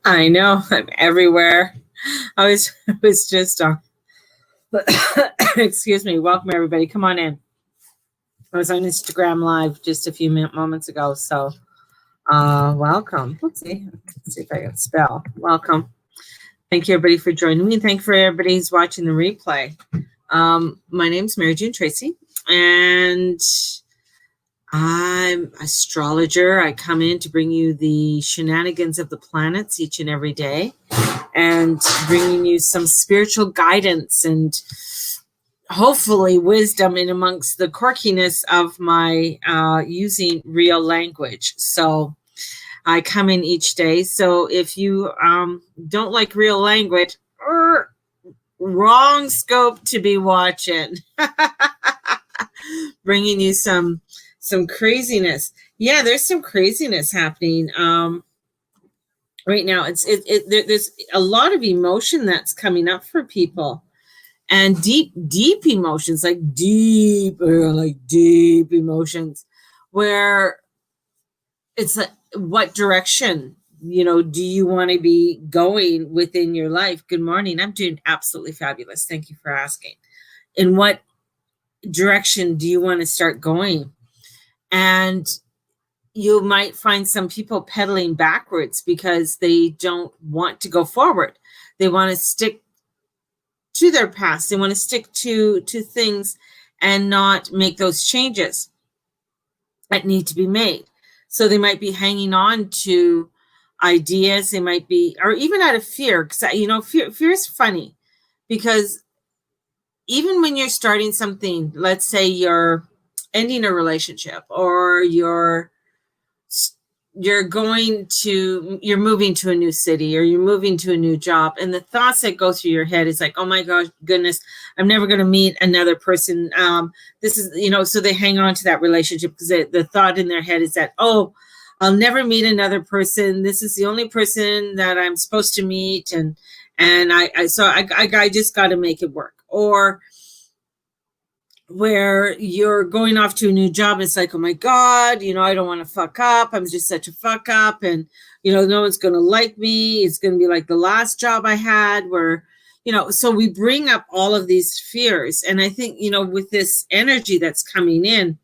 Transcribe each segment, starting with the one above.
I know, I'm everywhere. I was just excuse me. Welcome everybody. Come on in. I was on Instagram Live just a few moments ago. So, welcome. Let's see if I can spell. Welcome. Thank you everybody for joining me. Thank you for everybody who's watching the replay. My name's Mary June Tracy, and I'm astrologer. I come in to bring you the shenanigans of the planets each and every day, and bringing you some spiritual guidance and hopefully wisdom in amongst the quirkiness of my using real language. So I come in each day. So if you don't like real language, wrong scope to be watching. Bringing you some craziness. Yeah, there's some craziness happening right now. There's a lot of emotion that's coming up for people, and deep emotions, like deep emotions, where it's like, what direction do you want to be going within your life? Good morning. I'm doing absolutely fabulous. Thank you for asking. In what direction do you want to start going? And you might find some people pedaling backwards because they don't want to go forward. They want to stick to their past. They want to stick to things and not make those changes that need to be made. So they might be hanging on to ideas. They might be, or even out of fear, because fear is funny, because even when you're starting something, let's say you're ending a relationship, or you're moving to a new city, or you're moving to a new job, and the thoughts that go through your head is like, oh my goodness, I'm never going to meet another person. This is, so they hang on to that relationship because the thought in their head is that, oh, I'll never meet another person. This is the only person that I'm supposed to meet. And I just got to make it work. Or where you're going off to a new job, it's like, oh my God, I don't want to fuck up. I'm just such a fuck up. And, no one's going to like me. It's going to be like the last job I had, where, so we bring up all of these fears. And I think, with this energy that's coming in,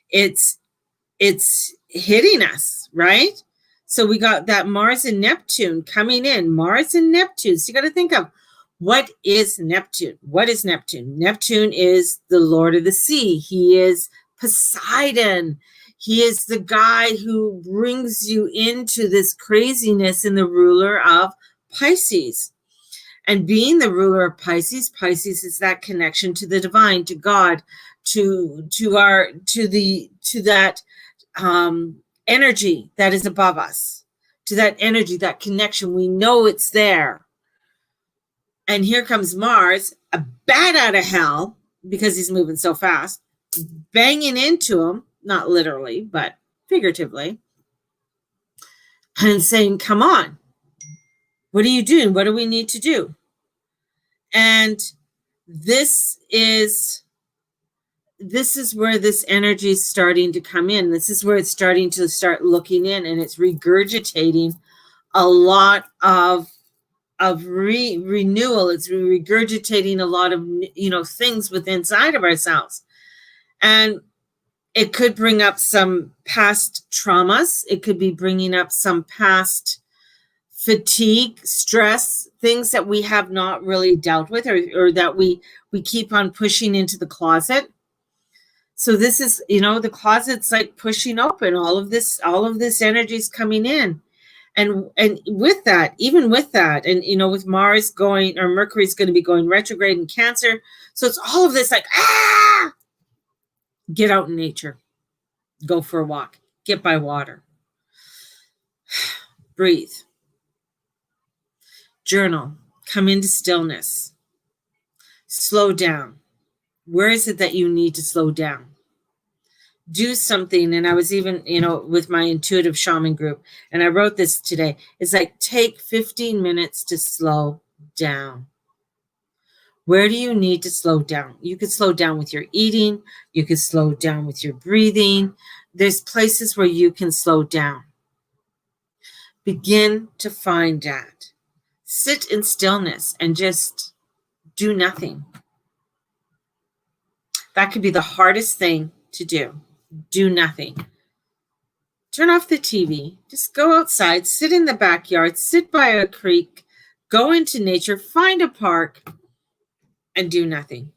it's hitting us, right? So we got that Mars and Neptune coming in. Mars and Neptune. So you got to think of, what is Neptune? What is Neptune? Neptune is the Lord of the Sea. He is Poseidon. He is the guy who brings you into this craziness, and the ruler of Pisces. And being the ruler of Pisces is that connection to the divine, to God, to that energy that is above us, to that energy, that connection. We know it's there. And here comes Mars, a bat out of hell, because he's moving so fast, banging into him, not literally, but figuratively, and saying, come on, what are you doing? What do we need to do? And this is where this energy is starting to come in. This is where it's starting to start looking in, and it's regurgitating a lot of renewal. It's regurgitating a lot of things within inside of ourselves, and it could bring up some past traumas. It could be bringing up some past fatigue, stress, things that we have not really dealt with, or that we keep on pushing into the closet. So this is, the closet's like pushing open. All of this energy is coming in. And with that, even with that, and, with Mars going, or Mercury's going to be going retrograde in Cancer. So it's all of this like, get out in nature, go for a walk, get by water, breathe, journal, come into stillness, slow down. Where is it that you need to slow down? Do something. And I was even, with my intuitive shaman group, and I wrote this today. It's like, take 15 minutes to slow down. Where do you need to slow down? You could slow down with your eating. You could slow down with your breathing. There's places where you can slow down, Begin to find that. Sit in stillness and just do nothing. That could be the hardest thing to do. Do nothing. Turn off the TV. Just go outside, sit in the backyard, sit by a creek, go into nature, find a park, and do nothing.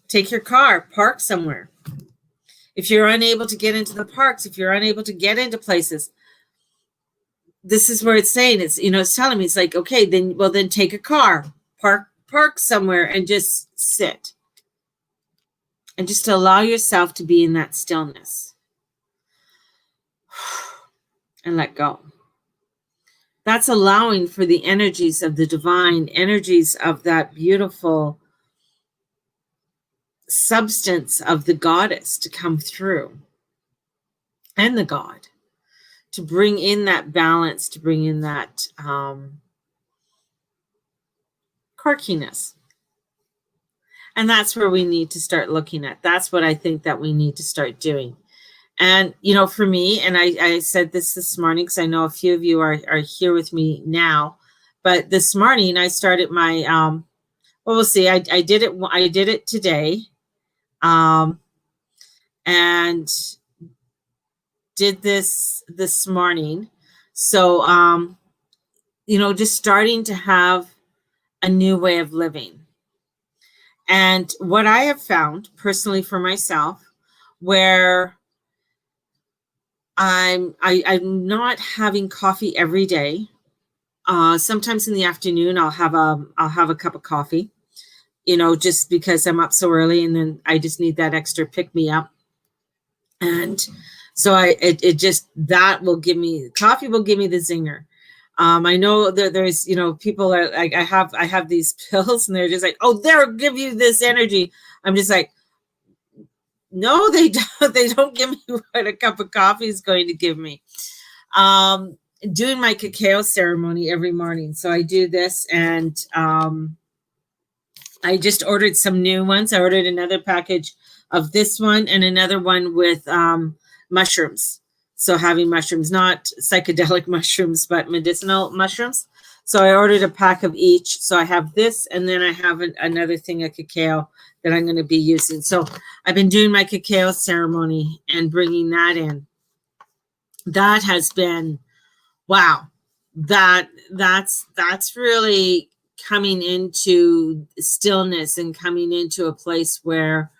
Take your car, park somewhere. If you're unable to get into the parks, if you're unable to get into places, this is where it's saying, it's telling me, it's like, okay, then take a car, park somewhere and just sit. And just allow yourself to be in that stillness. And let go. That's allowing for the energies of the divine, energies of that beautiful substance of the goddess to come through, and the god, to bring in that balance, to bring in that quirkiness. And that's where we need to start looking at. That's what I think that we need to start doing. And, for me, and I said this morning, because I know a few of you are here with me now, but this morning I started my, well, we'll see. I did it today. And did this morning. So, just starting to have a new way of living. And what I have found personally for myself, where I'm not having coffee every day. Sometimes in the afternoon, I'll have a cup of coffee, just because I'm up so early, and then I just need that extra pick me up. And so that will give me, coffee will give me the zinger. I know that there's, people are like, I have these pills and they're just like, oh, they'll give you this energy. I'm just like, no, they don't. They don't give me what a cup of coffee is going to give me. Doing my cacao ceremony every morning. So I do this, and I just ordered some new ones. I ordered another package of this one and another one with mushrooms. So having mushrooms, not psychedelic mushrooms, but medicinal mushrooms. So I ordered a pack of each. So I have this, and then I have another thing of cacao that I'm going to be using. So I've been doing my cacao ceremony and bringing that in. That has been, wow, that's really coming into stillness and coming into a place where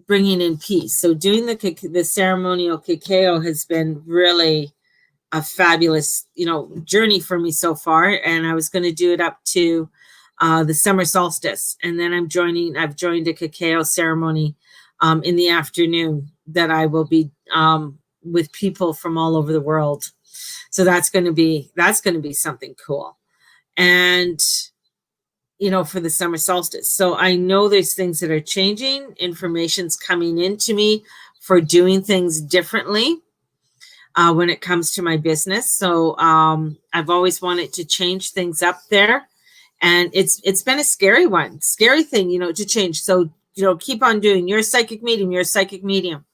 bringing in peace. So doing the ceremonial cacao has been really a fabulous, journey for me so far. And I was going to do it up to the summer solstice. And then I've joined a cacao ceremony in the afternoon that I will be with people from all over the world. So that's going to be something cool. And, for the summer solstice. So I know there's things that are changing. Information's coming into me for doing things differently when it comes to my business. So I've always wanted to change things up there. And it's been a scary thing, to change. So, keep on doing, you're a psychic medium.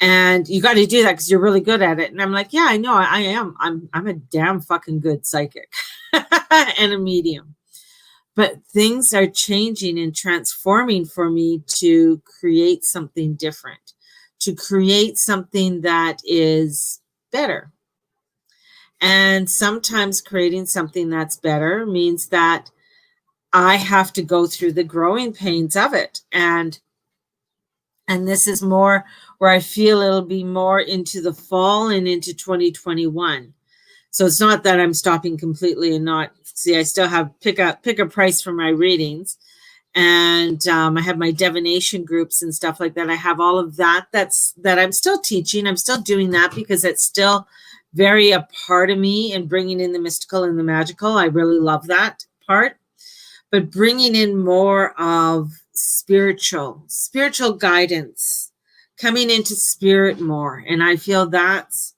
And you got to do that because you're really good at it. And I'm like, yeah, I know I am. I'm a damn fucking good psychic and a medium. But things are changing and transforming for me to create something different, to create something that is better. And sometimes creating something that's better means that I have to go through the growing pains of it. And this is more where I feel it'll be more into the fall and into 2021. So it's not that I'm stopping completely and not, see, I still have pick a price for my readings. And I have my divination groups and stuff like that. I have all of that that I'm still teaching. I'm still doing that because it's still very a part of me, and bringing in the mystical and the magical. I really love that part. But bringing in more of spiritual guidance, coming into spirit more. And I feel that's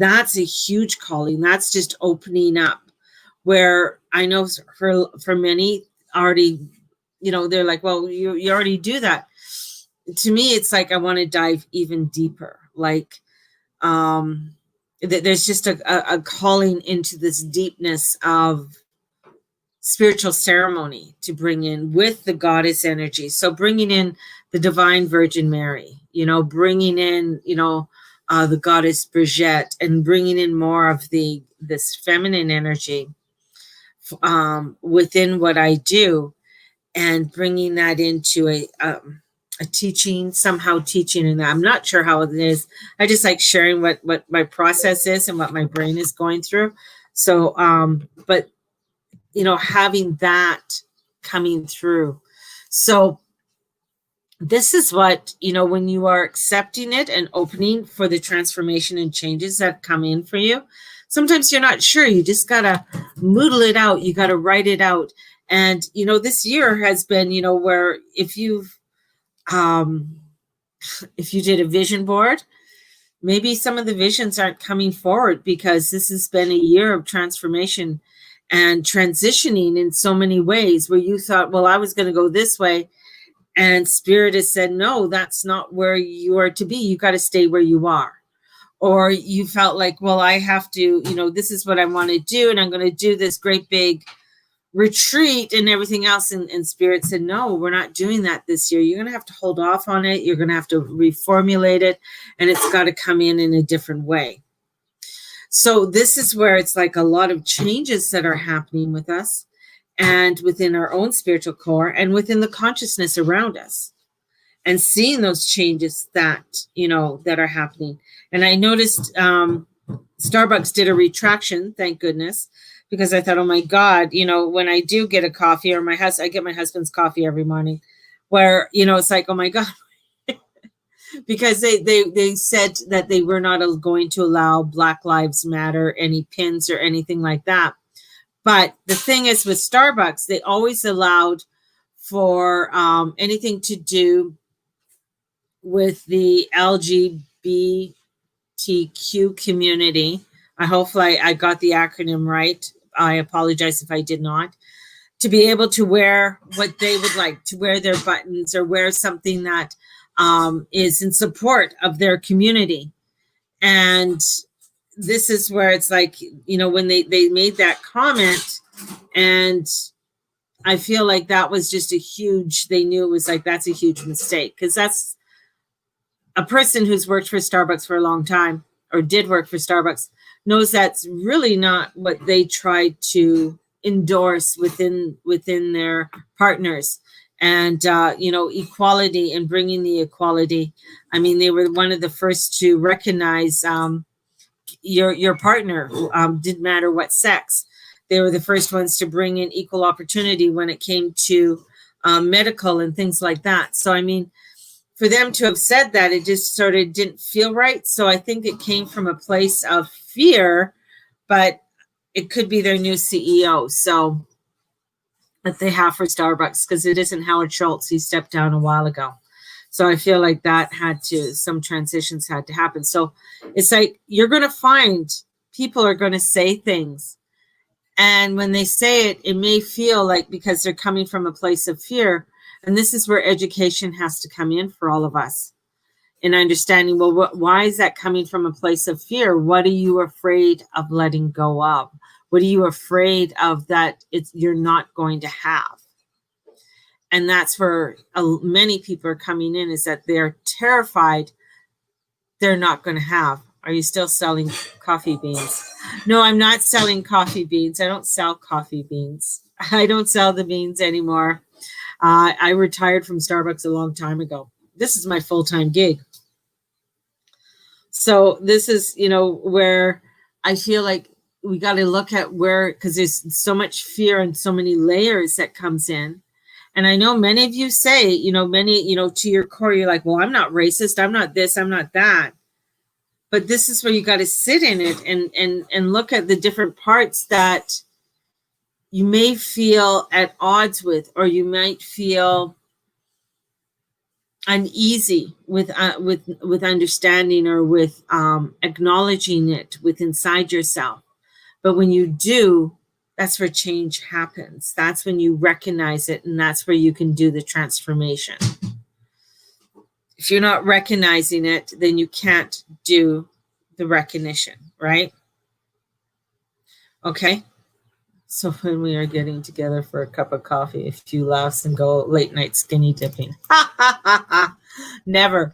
a huge calling. That's just opening up, where I know for many already, they're like, well, you already do that. To me, it's like I want to dive even deeper. Like, there's just a calling into this deepness of spiritual ceremony to bring in with the goddess energy. So bringing in the divine Virgin Mary, bringing in, the goddess Brigitte, and bringing in more of this feminine energy within what I do, and bringing that into a teaching, somehow teaching. And I'm not sure how it is. I just like sharing what my process is and what my brain is going through. So, but having that coming through. So this is what, when you are accepting it and opening for the transformation and changes that come in for you, sometimes you're not sure. You just got to noodle it out. You got to write it out. And, this year has been, where if you did a vision board, maybe some of the visions aren't coming forward because this has been a year of transformation and transitioning in so many ways, where you thought, well, I was going to go this way. And Spirit has said, no, that's not where you are to be. You got to stay where you are. Or you felt like, well, I have to, this is what I want to do. And I'm going to do this great big retreat and everything else. And Spirit said, no, we're not doing that this year. You're going to have to hold off on it. You're going to have to reformulate it. And it's got to come in a different way. So this is where it's like a lot of changes that are happening with us and within our own spiritual core and within the consciousness around us, and seeing those changes that, that are happening. And I noticed Starbucks did a retraction, thank goodness, because I thought, oh my God, when I do get a coffee, or I get my husband's coffee every morning, where, it's like, oh my God, because they said that they were not going to allow Black Lives Matter, any pins or anything like that. But the thing is, with Starbucks, they always allowed for anything to do with the LGBTQ community. Hopefully I got the acronym right. I apologize if I did not. To be able to wear what they would like, to wear their buttons or wear something that is in support of their community. And this is where it's like, when they made that comment, and I feel like that was just they knew it was like, that's a huge mistake, because that's a person who's worked for Starbucks for a long time, or did work for Starbucks, knows that's really not what they tried to endorse within their partners. And, equality, and bringing the equality. I mean, they were one of the first to recognize your partner, didn't matter what sex. They were the first ones to bring in equal opportunity when it came to medical and things like that. So, I mean, for them to have said that, it just sort of didn't feel right. So I think it came from a place of fear, but it could be their new CEO. So that they have for Starbucks, because it isn't Howard Schultz. He stepped down a while ago. So I feel like that some transitions had to happen. So it's like, you're going to find people are going to say things. And when they say it, it may feel like, because they're coming from a place of fear. And this is where education has to come in for all of us, in understanding, well, why is that coming from a place of fear? What are you afraid of letting go of? What are you afraid of that you're not going to have? And that's where many people are coming in, is that they're terrified they're not going to have. Are you still selling coffee beans? No, I'm not selling coffee beans. I don't sell coffee beans. I don't sell the beans anymore. I retired from Starbucks a long time ago. This is my full-time gig. So this is, where I feel like we got to look at where, because there's so much fear and so many layers that comes in. And I know many of you say, to your core, you're like, well, I'm not racist. I'm not this, I'm not that. But this is where you got to sit in it and look at the different parts that you may feel at odds with, or you might feel uneasy with understanding, or with acknowledging it with inside yourself. But when you do, that's where change happens. That's when you recognize it, and that's where you can do the transformation. If you're not recognizing it, then you can't do the recognition, right? Okay. So when we are getting together for a cup of coffee, a few laughs and go late night skinny dipping. Never.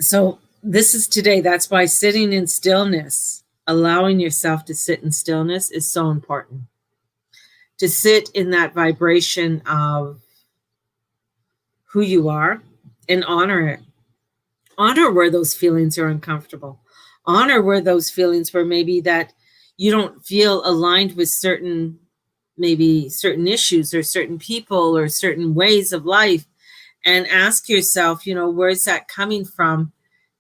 So this is today. That's why sitting in stillness, allowing yourself to sit in stillness is so important. To sit in that vibration of who you are and honor it. Honor where those feelings are uncomfortable. Honor where those feelings were maybe that you don't feel aligned with certain, maybe certain issues or certain people or certain ways of life. And ask yourself, where's that coming from?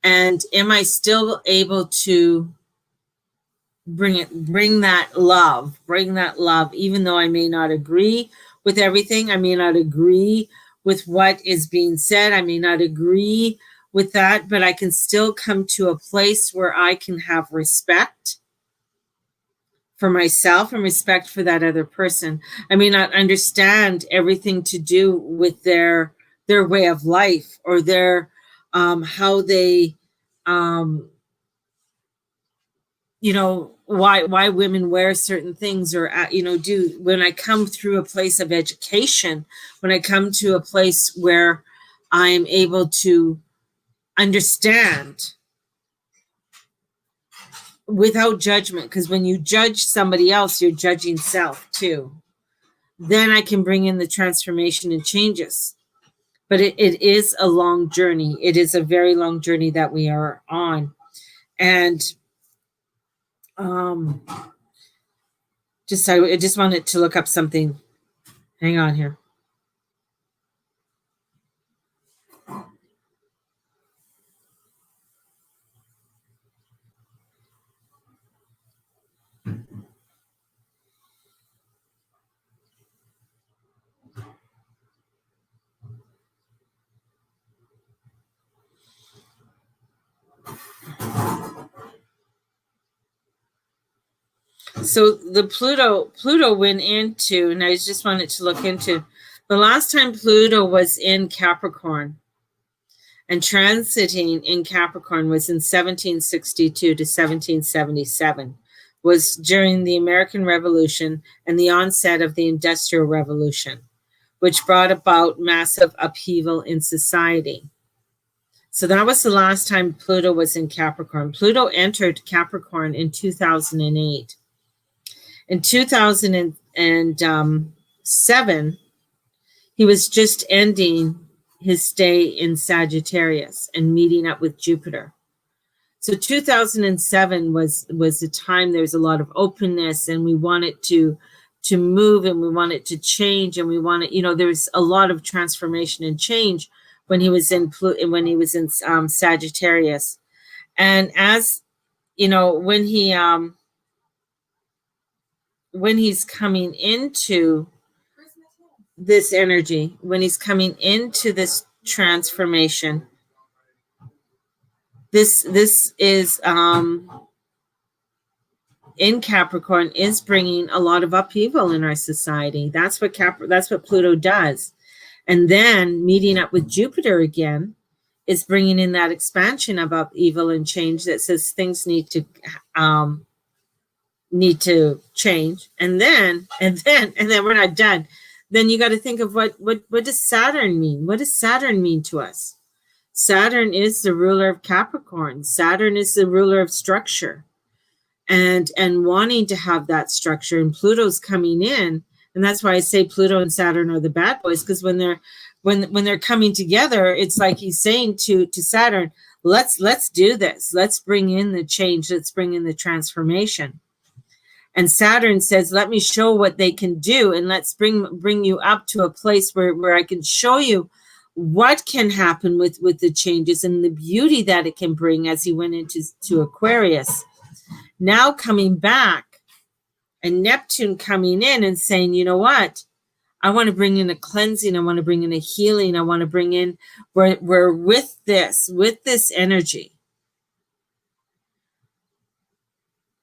And am I still able to bring that love, even though I may not agree with everything. I may not agree with what is being said. I may not agree with that, but I can still come to a place where I can have respect for myself and respect for that other person. I may not understand everything to do with their way of life or their how they why women wear certain things or do. When I come through a place of education, when I come to a place where I'm able to understand without judgment, because when you judge somebody else, you're judging self too, then I can bring in the transformation and changes. But it is a long journey. It is a very long journey that we are on. And I just wanted to look up something. Hang on here. So the Pluto went into, and I just wanted to look into, the last time Pluto was in Capricorn and transiting in Capricorn was in 1762 to 1777, was during the American Revolution and the onset of the Industrial Revolution, which brought about massive upheaval in society. So that was the last time Pluto was in Capricorn. Pluto entered Capricorn in 2008. In 2007, he was just ending his stay in Sagittarius and meeting up with Jupiter. So 2007 was the time there's a lot of openness, and we wanted to move, and we wanted to change, and we wanted, there's a lot of transformation and change when he was in Sagittarius. And as when he's coming into this energy, when he's coming into this transformation, this is in Capricorn, is bringing a lot of upheaval in our society. That's what Pluto does. And then meeting up with Jupiter again is bringing in that expansion of upheaval and change that says things need to change. And then we're not done. Then you got to think of what does Saturn mean? What does Saturn mean to us? Saturn is the ruler of Capricorn. Saturn is the ruler of structure and wanting to have that structure. And Pluto's coming in. And that's why I say Pluto and Saturn are the bad boys, because when they're coming together, it's like he's saying to Saturn, let's do this. Let's bring in the change. Let's bring in the transformation. And Saturn says, let me show what they can do, and let's bring you up to a place where I can show you what can happen with the changes and the beauty that it can bring, as he went into Aquarius. Now coming back, and Neptune coming in and saying, you know what? I want to bring in a cleansing. I want to bring in a healing. I want to bring in, we're with this energy,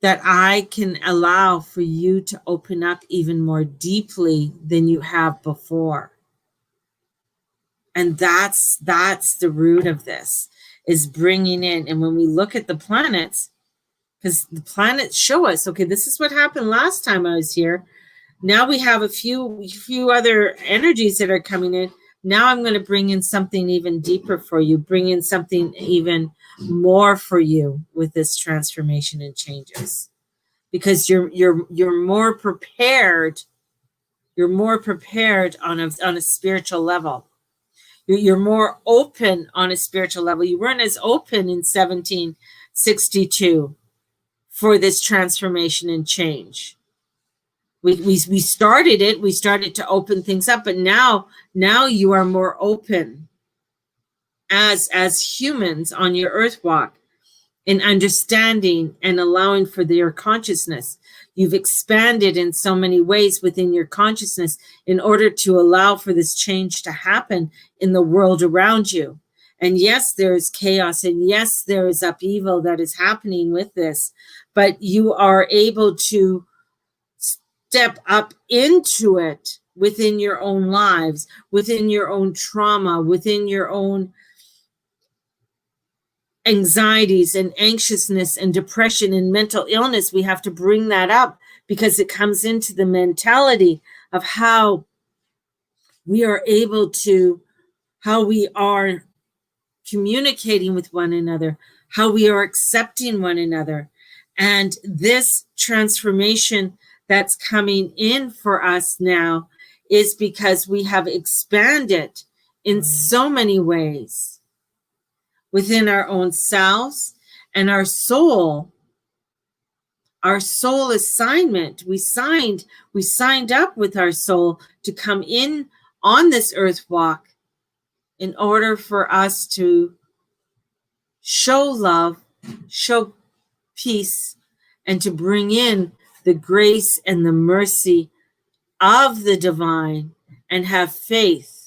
that I can allow for you to open up even more deeply than you have before. And that's the root of this, is bringing in. And when we look at the planets, because the planets show us, okay, this is what happened last time I was here. Now we have a few other energies that are coming in. Now I'm going to bring in something even deeper for you, bring in something even more for you with this transformation and changes, because you're more prepared. You're more prepared on a spiritual level. You're more open on a spiritual level. You weren't as open in 1762 for this transformation and change. We started it. We started to open things up, but now you are more open as humans on your earth walk, in understanding and allowing for your consciousness. You've expanded in so many ways within your consciousness in order to allow for this change to happen in the world around you. And yes, there is chaos, and yes, there is upheaval that is happening with this, but you are able to step up into it within your own lives, within your own trauma, within your own anxieties and anxiousness and depression and mental illness. We have to bring that up because it comes into the mentality of how we are able to, how we are communicating with one another, how we are accepting one another. And this transformation that's coming in for us now is because we have expanded in so many ways within our own selves and our soul assignment. We signed up with our soul to come in on this earth walk in order for us to show love, show peace, and to bring in the grace and the mercy of the divine, and have faith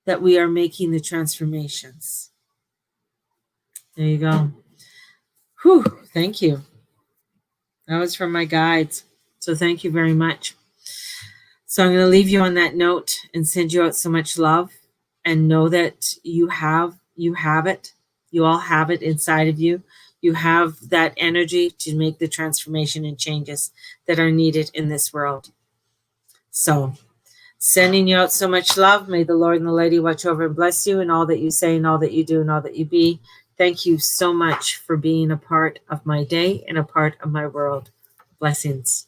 that we are making the transformations. There you go. Whew, thank you. That was from my guides. So thank you very much. So I'm going to leave you on that note and send you out so much love, and know that you have it. You all have it inside of you. You have that energy to make the transformation and changes that are needed in this world. So sending you out so much love. May the Lord and the Lady watch over and bless you in all that you say and all that you do and all that you be. Thank you so much for being a part of my day and a part of my world. Blessings.